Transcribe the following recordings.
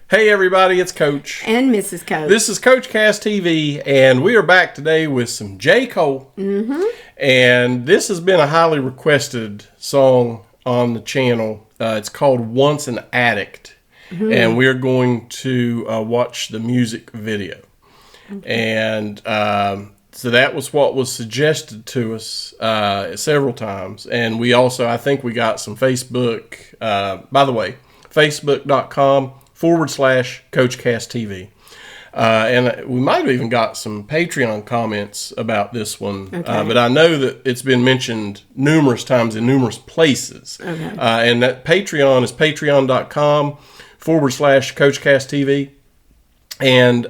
Hey everybody, it's Coach. And Mrs. Coach. This is Coach Cast TV, and we are back today with some J. Cole. Mm-hmm. And this has been a highly requested song on the channel. It's called Once an Addict. Mm-hmm. And we're going to watch the music video. Okay. And so that was what was suggested to us several times. And we also, I think we got some Facebook, by the way, facebook.com/CoachCastTV. And we might have even got some Patreon comments about this one. Okay. But I know that it's been mentioned numerous times in numerous places. Okay. And that Patreon is patreon.com/CoachCastTV. And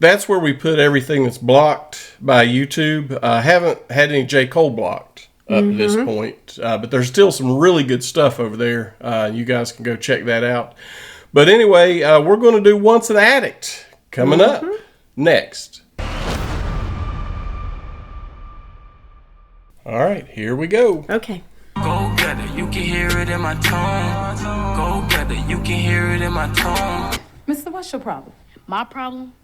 that's where we put everything that's blocked by YouTube. I haven't had any J. Cole blocked up to this point, but there's still some really good stuff over there. You guys can go check that out. But anyway, we're going to do Once an Addict coming up next. All right, here we go. Okay. Go get it, you can hear it in my tone. Go get it, you can hear it in my tone. Mister, what's your problem? My problem?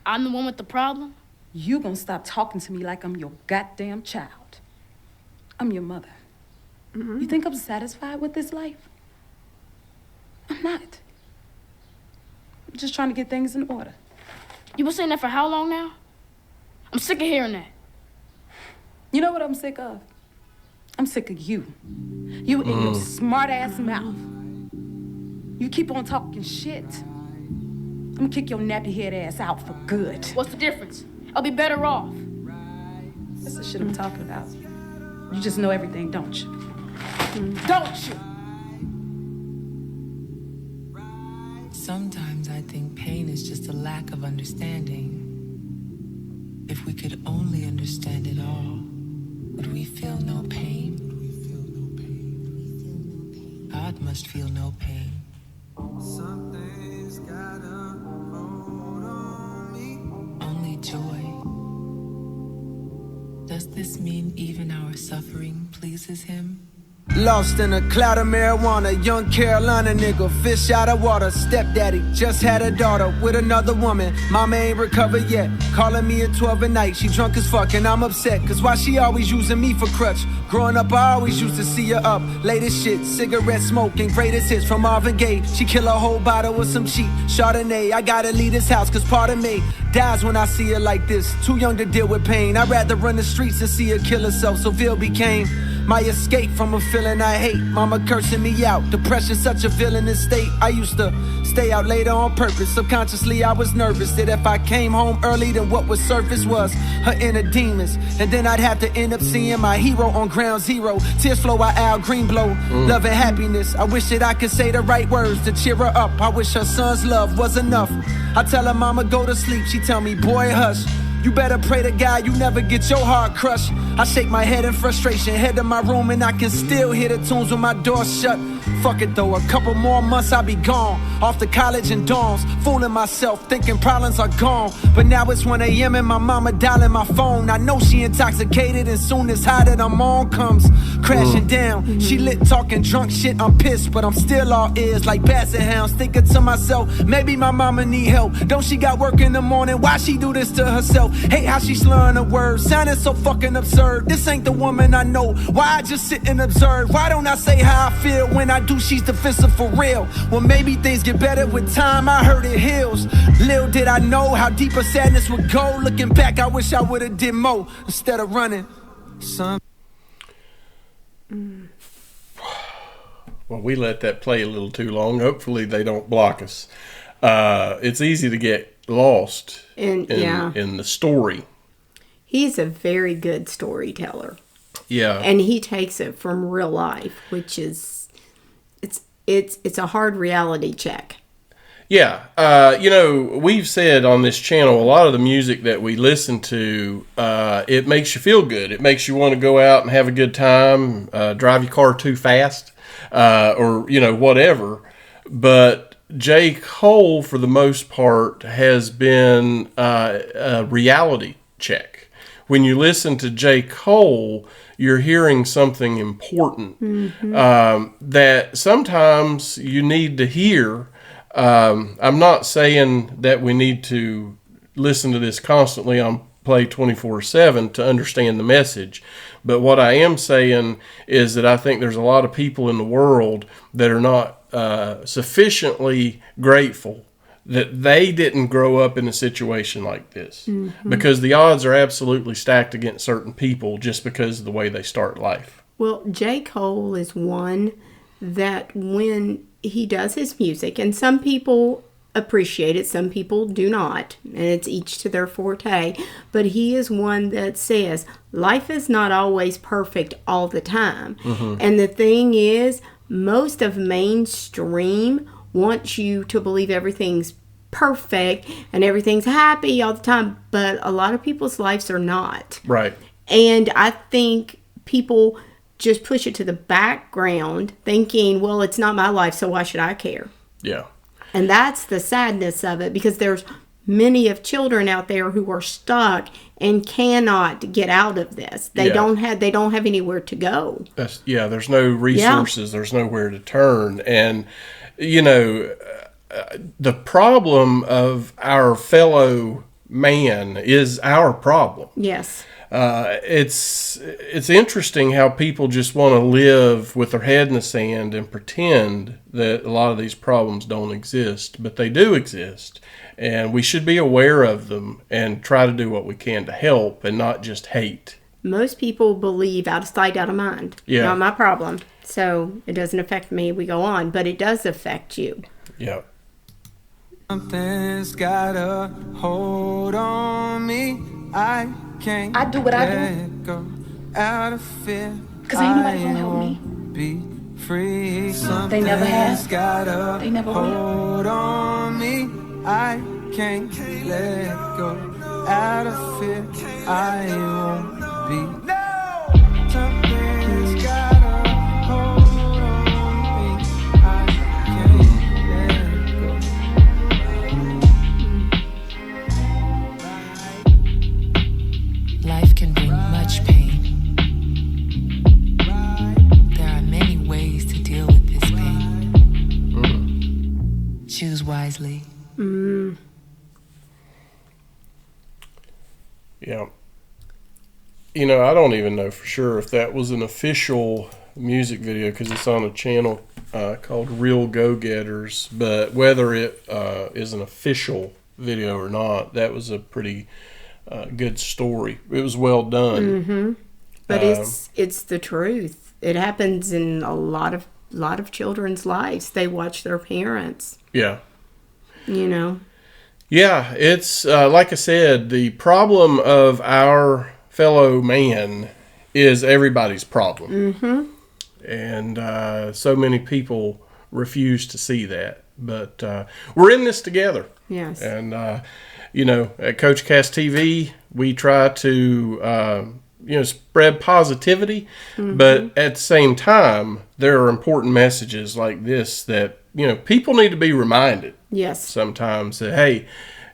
I'm the one with the problem? You gonna stop talking to me like I'm your goddamn child. I'm your mother. You think I'm satisfied with this life? I'm not. I'm just trying to get things in order. You been saying that for how long now? I'm sick of hearing that. You know what I'm sick of? I'm sick of you. You in your smart-ass mouth. You keep on talking shit. I'm gonna kick your nappy-head ass out for good. What's the difference? I'll be better off. That's the shit I'm talking about. You just know everything, don't you? Don't you? Sometimes I think pain is just a lack of understanding. If we could only understand it all, would we feel no pain? God must feel no pain. Something's gotta hold on me. Only joy. Does this mean even our suffering pleases him? Lost in a cloud of marijuana, young Carolina nigga, fish out of water. Stepdaddy just had a daughter with another woman. Mama ain't recovered yet, calling me at 12 at night. She drunk as fuck and I'm upset, cause why she always using me for crutch? Growing up I always used to see her up, late as shit, cigarette smoking, greatest hits from Marvin Gaye. She kill a whole bottle with some cheap Chardonnay. I gotta leave this house cause part of me dies when I see her like this. Too young to deal with pain, I'd rather run the streets than see her kill herself. So Ville became my escape from a feeling I hate. Mama cursing me out, depression such a villainous state. I used to stay out later on purpose. Subconsciously I was nervous that if I came home early, then what would surface was her inner demons. And then I'd have to end up seeing my hero on ground zero. Tears flow out Al Greenblow, love and happiness. I wish that I could say the right words to cheer her up. I wish her son's love was enough. I tell her mama go to sleep, she tell me boy hush. You better pray to God you never get your heart crushed. I shake my head in frustration, head to my room and I can still hear the tunes when my door shut. Fuck it though, a couple more months I'll be gone. Off to college and dorms, fooling myself, thinking problems are gone. But now it's 1 a.m. and my mama dialing my phone. I know she intoxicated and soon as high that I'm on comes crashing down. She lit talking drunk shit, I'm pissed, but I'm still all ears like basset hounds. Thinking to myself, maybe my mama need help. Don't she got work in the morning, why she do this to herself? Hate how she slurring her words, sounding so fucking absurd. This ain't the woman I know, why I just sit and observe? Why don't I say how I feel when I do, she's defensive for real? Well maybe things get better with time, I heard it heals. Little did I know how deep a sadness would go. Looking back I wish I would've did more instead of running. Well, we let that play a little too long. Hopefully they don't block us. It's easy to get lost in the story. He's a very good storyteller. Yeah. And he takes it from real life, which is it's a hard reality check. Yeah. We've said on this channel, a lot of the music that we listen to, it makes you feel good. It makes you want to go out and have a good time, drive your car too fast, or, whatever. But J. Cole, for the most part, has been a reality check. When you listen to J. Cole, you're hearing something important that sometimes you need to hear I'm not saying that we need to listen to this constantly on play 24/7 to understand the message. But what I am saying is that I think there's a lot of people in the world that are not sufficiently grateful that they didn't grow up in a situation like this, because the odds are absolutely stacked against certain people just because of the way they start life. Well, J. Cole is one that when he does his music, and some people appreciate it, some people do not, and it's each to their forte, but he is one that says life is not always perfect all the time. And the thing is, most of mainstream wants you to believe everything's perfect and everything's happy all the time, but a lot of people's lives are not. Right. And I think people just push it to the background thinking, well, it's not my life, so why should I care? Yeah. And that's the sadness of it, because there's many of children out there who are stuck and cannot get out of this. They don't have anywhere to go. There's no resources, there's nowhere to turn. And the problem of our fellow man is our problem. Yes. It's interesting how people just want to live with their head in the sand and pretend that a lot of these problems don't exist, but they do exist, and we should be aware of them and try to do what we can to help and not just hate. Most people believe out of sight, out of mind. Yeah. Not my problem. So it doesn't affect me. We go on, but it does affect you. Yeah. Something's got a hold on me. I can't I do what I do. let go out of fear. 'Cause ain't nobody gonna help me. Be free. They never have. Something's got a They never will. hold on me. I can't let go out of fear. I won't be. Something's got a hold on me. I can't let go. Life can bring much pain. There are many ways to deal with this pain. Choose wisely. Yeah. I don't even know for sure if that was an official music video, because it's on a channel called Real Go-Getters, but whether it is an official video or not, that was a pretty good story. It was well done. But it's the truth. It happens in a lot of children's lives. They watch their parents. Yeah. Yeah, it's like I said, the problem of our fellow man is everybody's problem. And so many people refuse to see that. But we're in this together. Yes. And, at Coach Cast TV, we try to, spread positivity. But at the same time, there are important messages like this that, people need to be reminded. Yes. Sometimes that, hey,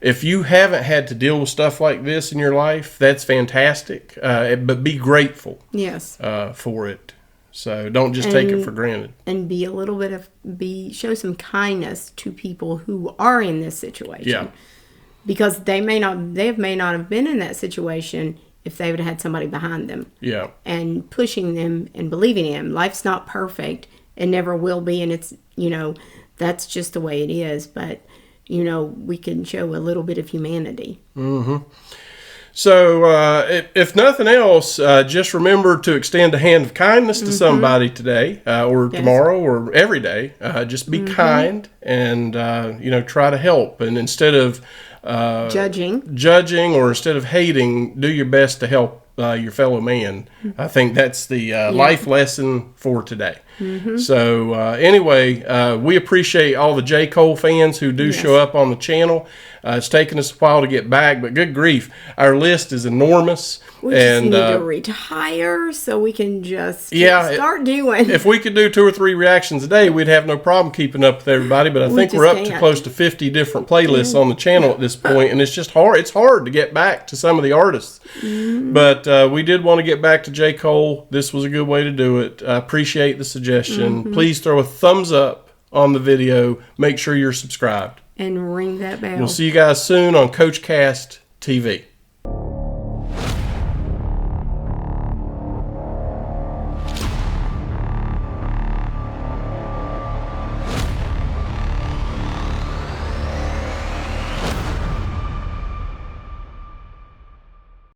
if you haven't had to deal with stuff like this in your life, that's fantastic. But be grateful. Yes. For it. So don't just take it for granted. And show some kindness to people who are in this situation. Yeah. Because they may not have been in that situation if they would have had somebody behind them. Yeah. And pushing them and believing in them. Life's not perfect. It never will be. And it's, that's just the way it is. But, we can show a little bit of humanity. So, if nothing else, just remember to extend a hand of kindness to somebody today, or tomorrow, or every day. Just be kind and, try to help. And instead of judging, or instead of hating, do your best to help your fellow man. I think that's the life lesson for today. So anyway, we appreciate all the J. Cole fans who do show up on the channel. It's taken us a while to get back, but good grief, our list is enormous. We just need to retire so we can just start doing. If we could do 2 or 3 reactions a day, we'd have no problem keeping up with everybody. But I think we're up to close to 50 different playlists on the channel at this point, and it's just hard. It's hard to get back to some of the artists. But we did want to get back to J. Cole. This was a good way to do it. I appreciate the suggestion. Please throw a thumbs up on the video, make sure you're subscribed. And ring that bell. We'll see you guys soon on Coach Cast TV.